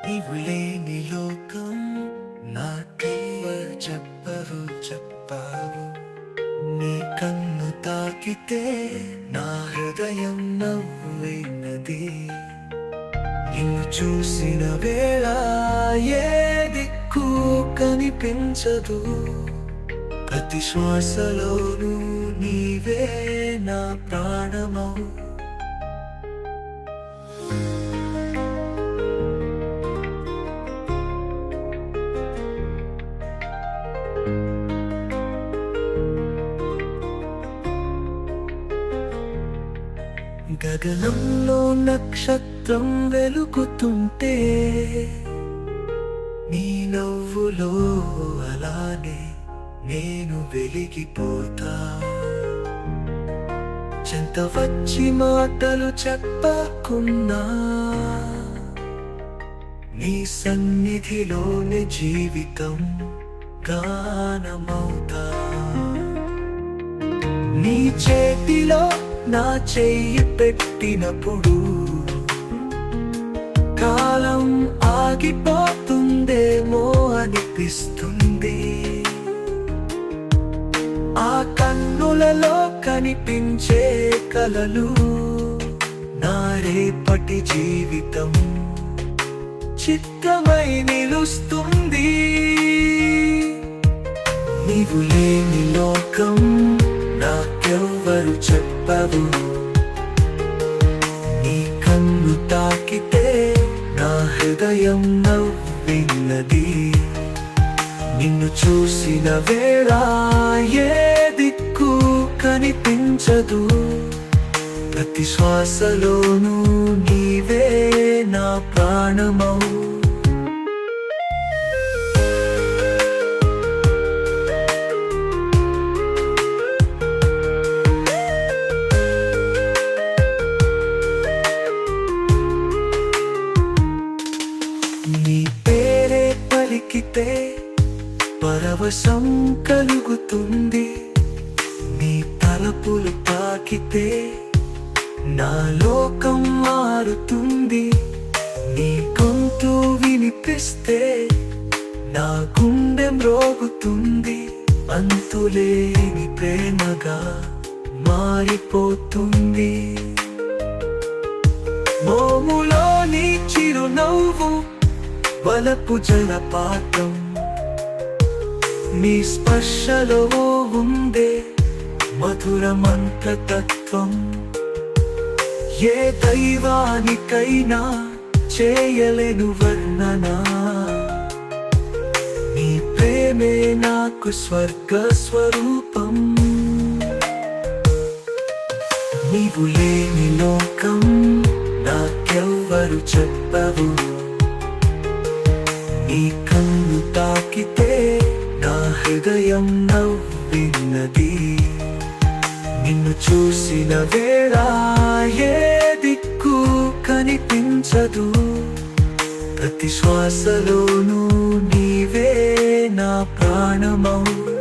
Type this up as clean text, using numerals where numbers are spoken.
నీవు లేని లోకం నాకెవ్వరు చెప్పావు. నీ కన్ను తాకితే నా హృదయం నవ్వినది. నిన్ను చూసిన వేళ ఏ దిక్కు కనిపించదు. ప్రతి శ్వాసలోనూ నీవే నా ప్రాణమవు. గగనంలో నక్షత్రం వెలుగుతుంటే నీ నవ్వులో అలానే నేను వెలిగిపోతా. చెంత వచ్చి మాటలు చెప్పకున్నా నీ సన్నిధిలోని జీవితం గానమవుతా. నీ చేతిలో నా చెయ్యి పెట్టినప్పుడు కాలం ఆగిపోతుందేమో అనిపిస్తుంది. ఆ కన్నులలో కనిపించే కలలు నా రేపటి జీవితం చిత్రమై నిలుస్తుంది. నీవు లేని లోకం నాకెవ్వరు చెప్పవు. నీ కన్ను తాకితే నా హృదయం నవ్వినది. నిన్ను చూసిన వేళ ఏ దిక్కు కనిపించదు. ప్రతి శ్వాసలోనూ నీవే నా ప్రాణమవు. నీ పేరే పలికితే పరవశం కలుగుతుంది. నీ తలపులు తాకితే నా లోకం మారుతుంది. నీ గొంతు వినిపిస్తే నా గుండె మ్రోగుతుంది. అంతులేని ప్రేమగా మారిపోతుంది. మోములో నీ చిరునవ్వు వలపు జలపాతం. నీ స్పర్శలో ఉందే మధుర మంత్రతత్వం. ఏ దైవానికైనా చేయలేను వర్ణన. నీ ప్రేమే నాకు స్వర్గ స్వరూపం. నీవు లేని లోకం నాకెవ్వరు చెప్పవు. నీ కన్ను తాకితే నా హృదయం నవ్వినది. నిన్ను చూసిన వేళ ఏ దిక్కు కనిపించదు. ప్రతి శ్వాసలోనూ నీవే నా ప్రాణమవు.